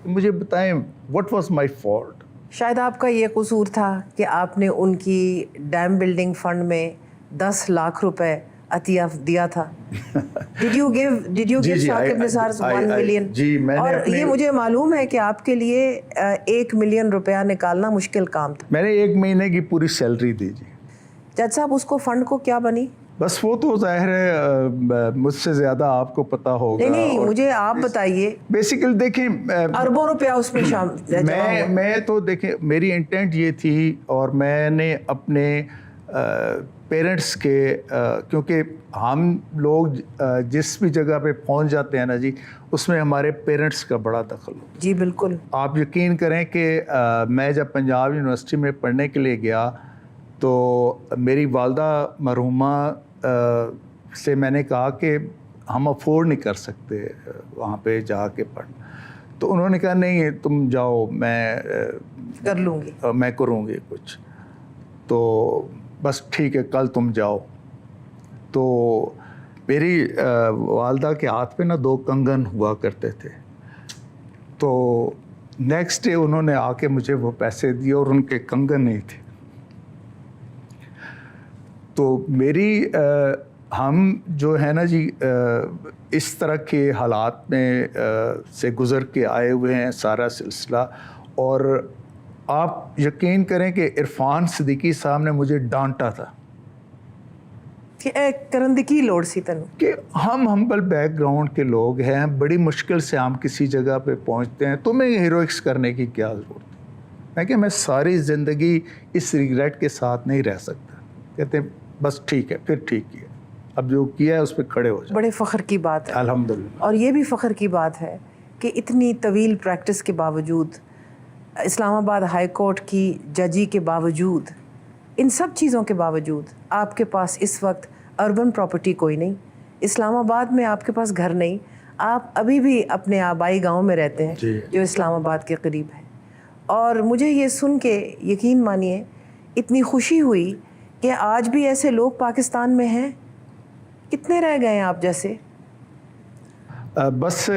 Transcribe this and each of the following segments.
مجھے بتائیں what was my fault؟ شاید آپ کا یہ قصور تھا کہ آپ نے ان کی ڈیم بلڈنگ فنڈ میں 10 لاکھ روپے عطیہ دیا تھا. Did you give Saqib Nisar 1 million? جی میں نے اور یہ مجھے معلوم ہے کہ آپ کے لیے 1 ملین روپیہ نکالنا مشکل کام تھا. میں نے 1 مہینے کی پوری سیلری دی جی. جج صاحب اس کو فنڈ کو کیا بنی؟ بس وہ تو ظاہر ہے مجھ سے زیادہ آپ کو پتہ ہوگا. نہیں مجھے آپ بتائیے. بیسیکلی دیکھیں اربوں روپیہ اس میں شامل. میں تو دیکھیں میری انٹینٹ یہ تھی اور میں نے اپنے پیرنٹس کے کیونکہ ہم لوگ جس بھی جگہ پہ پہنچ جاتے ہیں نا جی اس میں ہمارے پیرنٹس کا بڑا دخل ہو. جی بالکل. آپ یقین کریں کہ میں جب پنجاب یونیورسٹی میں پڑھنے کے لیے گیا تو میری والدہ مرحومہ سے میں نے کہا کہ ہم افورڈ نہیں کر سکتے وہاں پہ جا کے پڑھنا. تو انہوں نے کہا نہیں تم جاؤ میں کر لوں گی، میں کروں گی کچھ. تو بس ٹھیک ہے کل تم جاؤ. تو میری والدہ کے ہاتھ پہ نا 2 کنگن ہوا کرتے تھے. تو نیکسٹ ڈے انہوں نے آ کے مجھے وہ پیسے دیے اور ان کے کنگن نہیں تھے. تو میری ہم جو ہے نا جی اس طرح کے حالات میں سے گزر کے آئے ہوئے ہیں سارا سلسلہ. اور آپ یقین کریں کہ عرفان صدیقی صاحب نے مجھے ڈانٹا تھا کہ کرندگی لوڑ سی تنو کہ ہم ہمبل بیک گراؤنڈ کے لوگ ہیں, بڑی مشکل سے ہم کسی جگہ پہ پہنچتے ہیں, تمہیں ہیروئکس کرنے کی کیا ضرورت ہے. میں کہ میں ساری زندگی اس ریگریٹ کے ساتھ نہیں رہ سکتا. کہتے ہیں بس ٹھیک ہے پھر ٹھیک کیا, اب جو کیا ہے اس پہ کھڑے ہو جائیں. بڑے فخر کی بات ہے الحمدللہ. اور یہ بھی فخر کی بات ہے کہ اتنی طویل پریکٹس کے باوجود, اسلام آباد ہائی کورٹ کی ججی کے باوجود, ان سب چیزوں کے باوجود آپ کے پاس اس وقت اربن پراپرٹی کوئی نہیں, اسلام آباد میں آپ کے پاس گھر نہیں, آپ ابھی بھی اپنے آبائی گاؤں میں رہتے ہیں جو اسلام آباد کے قریب ہے. اور مجھے یہ سن کے یقین مانیے اتنی خوشی ہوئی کہ آج بھی ایسے لوگ پاکستان میں ہیں. کتنے رہ گئے ہیں آپ جیسے؟ بس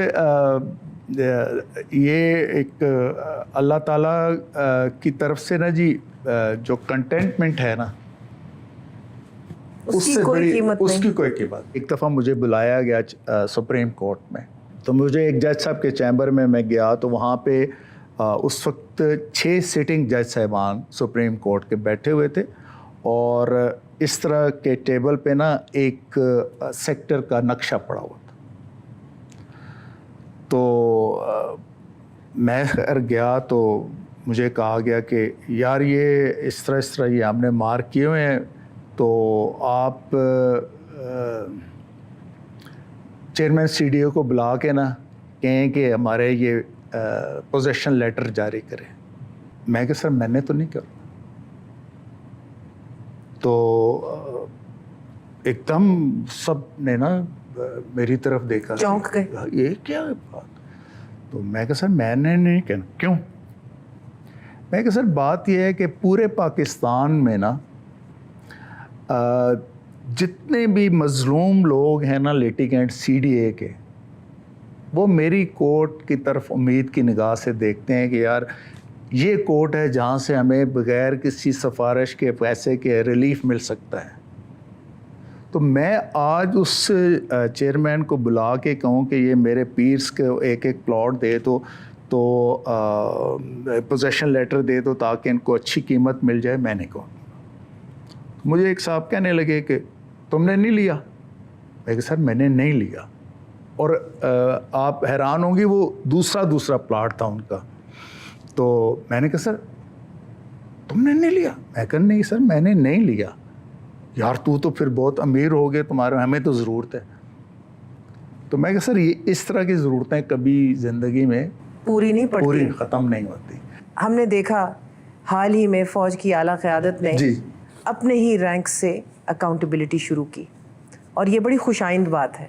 یہ ایک اللہ تعالیٰ کی طرف سے نا جی جو کنٹینٹمنٹ ہے نا اس کی کوئی قیمت نہیں. اس کی کوئی قیمت. ایک دفعہ مجھے بلایا گیا سپریم کورٹ میں, تو مجھے ایک جج صاحب کے چیمبر میں گیا تو وہاں پہ اس وقت 6 سٹنگ جج صاحبان سپریم کورٹ کے بیٹھے ہوئے تھے, اور اس طرح کے ٹیبل پہ نا ایک سیکٹر کا نقشہ پڑا ہوا تھا. تو میں خیر گیا تو مجھے کہا گیا کہ یار یہ اس طرح یہ ہم نے مارک کیے ہوئے ہیں, تو آپ چیئرمین سی ڈی او کو بلا کے نا کہیں کہ ہمارے یہ پوزیشن لیٹر جاری کریں. میں کہ سر میں نے تو نہیں کیا. تو ایک دم سب نے نا میری طرف دیکھا, چونک گئے, یہ کیا بات. تو میں کہ سر میں نے نہیں کہنا. کیوں؟ میں کہ سر بات یہ ہے کہ پورے پاکستان میں نا جتنے بھی مظلوم لوگ ہیں نا لیٹیگنٹ سی ڈی اے کے, وہ میری کورٹ کی طرف امید کی نگاہ سے دیکھتے ہیں کہ یار یہ کورٹ ہے جہاں سے ہمیں بغیر کسی سفارش کے پیسے کے ریلیف مل سکتا ہے. تو میں آج اس چیئرمین کو بلا کے کہوں کہ یہ میرے پیرس کے ایک پلاٹ دے دو, تو پوزیشن لیٹر دے دو تاکہ ان کو اچھی قیمت مل جائے, میں نے کہا. مجھے ایک صاحب کہنے لگے کہ تم نے نہیں لیا. میں کہ سر میں نے نہیں لیا. اور آپ حیران ہوں گی وہ دوسرا پلاٹ تھا ان کا. تو میں نے کہا سر تم نے نہیں لیا؟ میں کہا نہیں سر میں نے نہیں لیا. یار تو پھر بہت امیر ہو گئے, تمہارے ہمیں تو ضرورت ہے. تو میں کہا سر یہ اس طرح کی ضرورتیں کبھی زندگی میں پوری نہیں پڑتی, پوری ختم نہیں ہوتی. ہم نے دیکھا حال ہی میں فوج کی اعلیٰ قیادت نے اپنے ہی رینک سے اکاؤنٹیبلٹی شروع کی, اور یہ بڑی خوش آئند بات ہے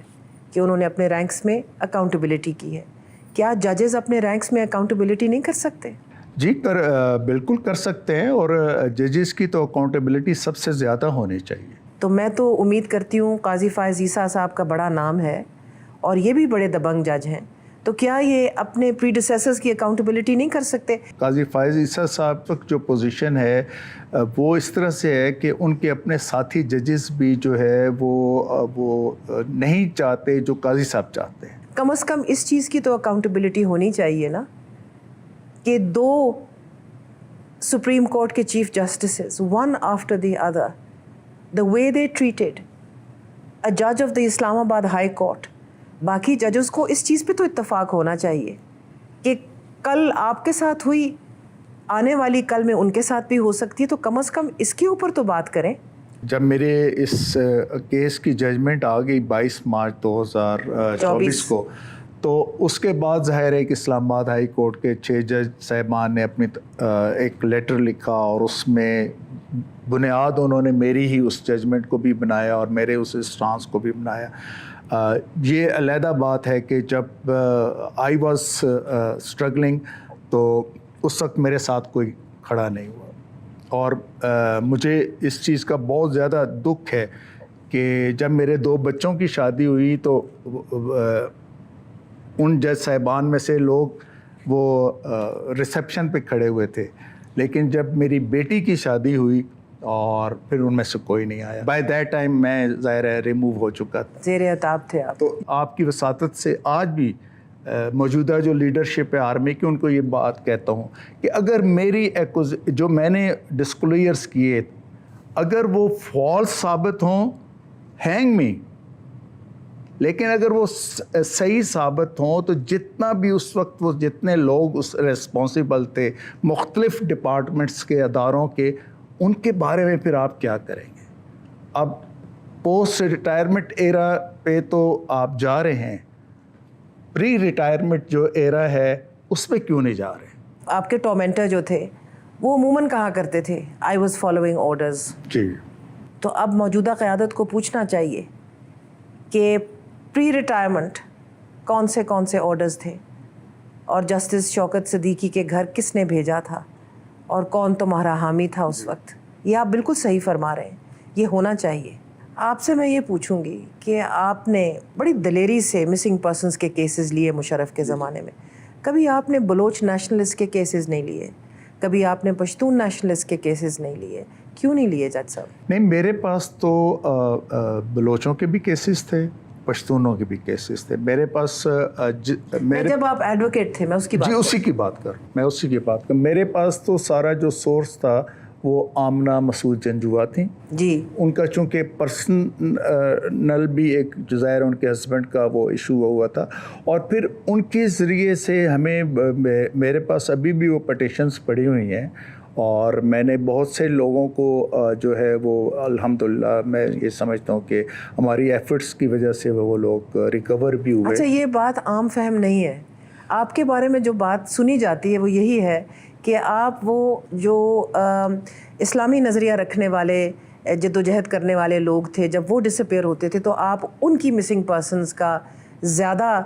کہ انہوں نے اپنے رینکس میں اکاؤنٹیبلٹی کی ہے. کیا ججز اپنے رینکس میں اکاؤنٹیبلٹی نہیں کر سکتے؟ جی بالکل کر سکتے ہیں, اور ججز کی تو اکاؤنٹیبلٹی سب سے زیادہ ہونی چاہیے. تو میں تو امید کرتی ہوں, قاضی فائز عیسیٰ صاحب کا بڑا نام ہے اور یہ بھی بڑے دبنگ جج ہیں, تو کیا یہ اپنے پریڈیسیسرز کی اکاؤنٹیبلٹی نہیں کر سکتے؟ قاضی فائز عیسیٰ صاحب تک جو پوزیشن ہے وہ اس طرح سے ہے کہ ان کے اپنے ساتھی ججز بھی جو ہے وہ نہیں چاہتے جو قاضی صاحب چاہتے ہیں. کم از کم اس چیز کی تو اکاؤنٹیبلٹی ہونی چاہیے نا کہ 2 سپریم کورٹ کے chief justices one after the other the way they treated a جج آف دی اسلام آباد ہائی کورٹ، باقی ججز کو اس چیز پہ تو اتفاق ہونا چاہیے کہ کل آپ کے ساتھ ہوئی، آنے والی کل میں ان کے ساتھ بھی ہو سکتی ہے، تو کم از کم اس کے اوپر تو بات کریں. جب میرے اس کیس کی ججمنٹ آ گئی 22 مارچ 2024 کو، تو اس کے بعد ظاہر ہے کہ اسلام آباد ہائی کورٹ کے 6 جج صاحبان نے اپنی ایک لیٹر لکھا اور اس میں بنیاد انہوں نے میری ہی اس ججمنٹ کو بھی بنایا اور میرے اس اسٹانس کو بھی بنایا. یہ علیحدہ بات ہے کہ جب آئی واز اسٹرگلنگ تو اس وقت میرے ساتھ کوئی کھڑا نہیں ہوا، اور مجھے اس چیز کا بہت زیادہ دکھ ہے کہ جب میرے 2 بچوں کی شادی ہوئی تو ان جج صاحبان میں سے لوگ وہ ریسیپشن پہ کھڑے ہوئے تھے، لیکن جب میری بیٹی کی شادی ہوئی اور پھر ان میں سے کوئی نہیں آیا. بائی دیٹ ٹائم میں ظاہر ہے ریموو ہو چکا تھا، زیر عتاب تھے آپ. تو آپ کی وساطت سے آج بھی موجودہ جو لیڈرشپ ہے آرمی کی، ان کو یہ بات کہتا ہوں کہ اگر میری جو میں نے ڈسکلوئرز کیے اگر وہ فالس ثابت ہوں، ہینگ می، لیکن اگر وہ صحیح ثابت ہوں تو جتنا بھی اس وقت وہ جتنے لوگ اس ریسپانسیبل تھے مختلف ڈپارٹمنٹس کے اداروں کے، ان کے بارے میں پھر آپ کیا کریں گے؟ اب پوسٹ ریٹائرمنٹ ایرا پہ تو آپ جا رہے ہیں، پری ریٹائرمنٹ جو ایرا ہے اس پہ کیوں نہیں جا رہے؟ آپ کے ٹورمنٹر جو تھے وہ عموماً کہا کرتے تھے آئی واز فالوئنگ آرڈرز. جی. تو اب موجودہ قیادت کو پوچھنا چاہیے کہ پری ریٹائرمنٹ کون سے آرڈرز تھے، اور جسٹس شوکت صدیقی کے گھر کس نے بھیجا تھا، اور کون تمہارا حامی تھا اس وقت. یہ آپ بالکل صحیح فرما رہے ہیں، یہ ہونا چاہیے. آپ سے میں یہ پوچھوں گی کہ آپ نے بڑی دلیری سے مسنگ پرسنز کے کیسز لیے مشرف کے زمانے میں، کبھی آپ نے بلوچ نیشنلسٹ کے کیسز نہیں لیے، کبھی آپ نے پشتون نیشنلسٹ کے کیسز نہیں لیے، کیوں نہیں لیے جج صاحب؟ نہیں، میرے پاس تو بلوچوں کے بھی کیسز تھے، پشتونوں کے بھی کیسز تھے میرے پاس. جب آپ ایڈوکیٹ تھے، میں اس کی بات اسی کی بات کر میرے پاس تو سارا جو سورس تھا وہ آمنہ مسعود جنجوعہ تھیں. جی. ان کا چونکہ پرسنل بھی ایک ظاہر ان کے ہسبینڈ کا وہ ایشو ہوا تھا، اور پھر ان کے ذریعے سے ہمیں میرے پاس ابھی بھی وہ پٹیشنز پڑی ہوئی ہیں، اور میں نے بہت سے لوگوں کو جو ہے وہ الحمدللہ میں یہ سمجھتا ہوں کہ ہماری ایفرٹس کی وجہ سے وہ لوگ ریکور بھی ہوئے. اچھا، یہ بات عام فہم نہیں ہے. آپ کے بارے میں جو بات سنی جاتی ہے وہ یہی ہے کہ آپ وہ جو اسلامی نظریہ رکھنے والے جد و جہد کرنے والے لوگ تھے، جب وہ ڈس اپیئر ہوتے تھے تو آپ ان کی مسنگ پرسنز کا زیادہ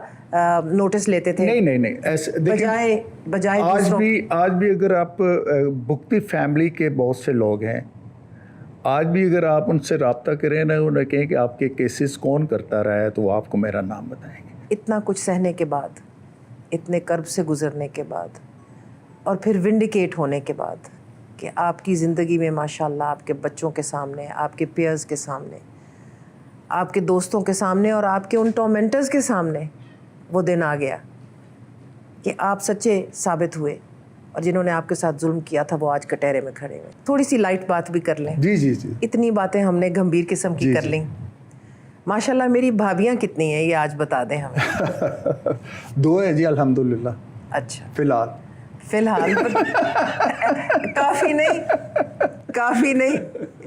نوٹس لیتے تھے. نہیں ایسے بجائے آج بھی اگر آپ بھگتی فیملی کے بہت سے لوگ ہیں، آج بھی اگر آپ ان سے رابطہ کریں نا، انہیں کہیں کہ آپ کے کیسز کون کرتا رہا ہے، تو وہ آپ کو میرا نام بتائیں گے. اتنا کچھ سہنے کے بعد، اتنے کرب سے گزرنے کے بعد، اور پھر ونڈیکیٹ ہونے کے بعد کہ آپ کی زندگی میں ماشاءاللہ آپ کے بچوں کے سامنے، آپ کے پیئرز کے سامنے، آپ کے دوستوں کے سامنے، اور آپ کے ان ٹورمنٹرز کے سامنے وہ دن آ گیا کہ آپ سچے ثابت ہوئے، اور جنہوں نے آپ کے ساتھ ظلم کیا تھا وہ آج کٹہرے میں کھڑے ہوئے. تھوڑی سی لائٹ بات بھی کر لیں. جی. اتنی باتیں ہم نے گمبھیر قسم کی کر لیں. ماشاءاللہ میری بھابیاں کتنی ہیں یہ آج بتا دیں ہمیں. 2 ہیں جی الحمدللہ. اچھا، فی الحال کافی نہیں.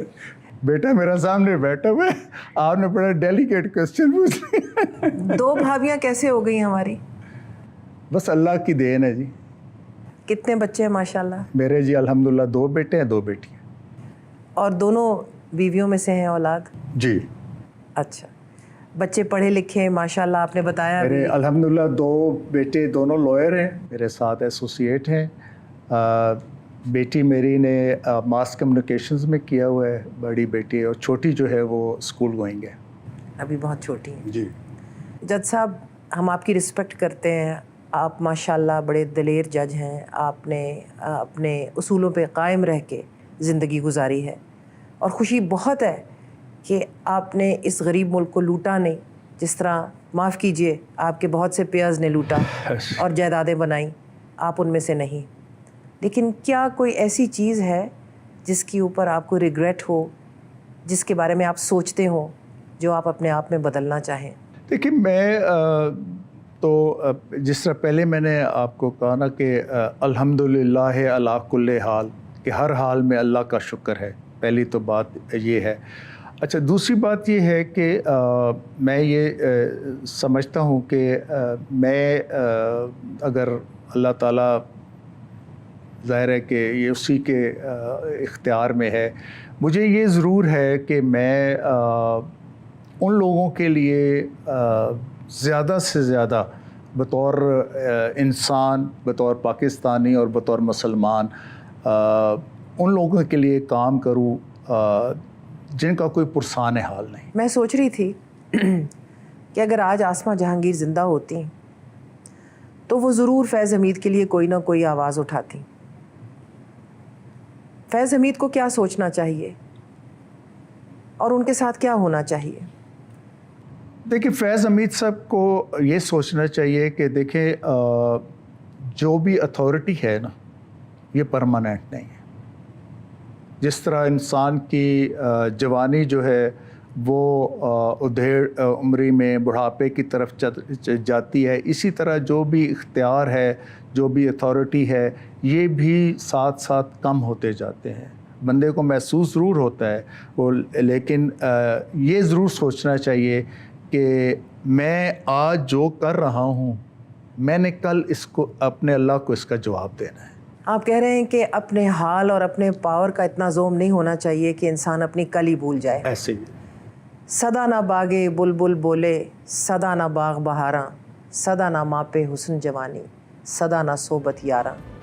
بیٹا میرا سامنے بیٹھا ہوا ہے، آپ نے بڑا ڈیلیکیٹ کوسچن پوچھ لیا. 2 بھابیاں کیسے ہو گئی ہماری؟ بس اللہ کی دین ہے جی. کتنے بچے ہیں ماشاءاللہ؟ میرے جی الحمدللہ 2 بیٹے ہیں 2 بیٹیاں. اور دونوں بیویوں میں سے ہیں اولاد؟ جی. اچھا، بچے پڑھے لکھے ماشاءاللہ آپ نے بتایا؟ میرے الحمدللہ 2 بیٹے دونوں لائر ہیں، میرے ساتھ ایسوسیٹ ہیں. بیٹی میری نے ماس کمیونیکیشنز میں کیا ہوا ہے، بڑی بیٹی، اور چھوٹی جو ہے وہ اسکول گوئنگ ہے. ابھی بہت چھوٹی ہیں. جی. جج صاحب، ہم آپ کی رسپیکٹ کرتے ہیں. آپ ماشاءاللہ بڑے دلیر جج ہیں. آپ نے اپنے اصولوں پہ قائم رہ کے زندگی گزاری ہے, اور خوشی بہت ہے کہ آپ نے اس غریب ملک کو لوٹا نہیں, جس طرح معاف کیجئے آپ کے بہت سے پیئرز نے لوٹا اور جائیدادیں بنائیں, آپ ان میں سے نہیں. لیکن کیا کوئی ایسی چیز ہے جس کے اوپر آپ کو ریگریٹ ہو, جس کے بارے میں آپ سوچتے ہوں, جو آپ اپنے آپ میں بدلنا چاہیں؟ دیکھیے میں تو جس طرح پہلے میں نے آپ کو کہا نا کہ الحمدللہ علی کل حال, کہ ہر حال میں اللہ کا شکر ہے. پہلی تو بات یہ ہے. اچھا, دوسری بات یہ ہے کہ میں یہ سمجھتا ہوں کہ میں اگر اللہ تعالیٰ, ظاہر ہے کہ یہ اسی کے اختیار میں ہے, مجھے یہ ضرور ہے کہ میں ان لوگوں کے لیے زیادہ سے زیادہ بطور انسان, بطور پاکستانی اور بطور مسلمان ان لوگوں کے لیے کام کروں جن کا کوئی پرسان حال نہیں. میں سوچ رہی تھی کہ اگر آج آسمہ جہانگیر زندہ ہوتی تو وہ ضرور فیض حمید کے لیے کوئی نہ کوئی آواز اٹھاتی. فیض حمید کو کیا سوچنا چاہیے اور ان کے ساتھ کیا ہونا چاہیے؟ دیکھیں, فیض حمید صاحب کو یہ سوچنا چاہیے کہ دیکھیں جو بھی اتھارٹی ہے نا, یہ پرماننٹ نہیں ہے. جس طرح انسان کی جوانی جو ہے وہ ادھیڑ عمری میں بڑھاپے کی طرف جاتی ہے, اسی طرح جو بھی اختیار ہے, جو بھی اتھارٹی ہے, یہ بھی ساتھ ساتھ کم ہوتے جاتے ہیں. بندے کو محسوس ضرور ہوتا ہے وہ, لیکن یہ ضرور سوچنا چاہیے کہ میں آج جو کر رہا ہوں, میں نے کل اس کو اپنے اللہ کو اس کا جواب دینا ہے. آپ کہہ رہے ہیں کہ اپنے حال اور اپنے پاور کا اتنا زوم نہیں ہونا چاہیے کہ انسان اپنی کل ہی بھول جائے. ایسے ہی صدا نہ باغے بلبل بولے, صدا نہ باغ بہاراں, صدا نہ ماپے حسن جوانی, صدا نہ صحبت یاراں.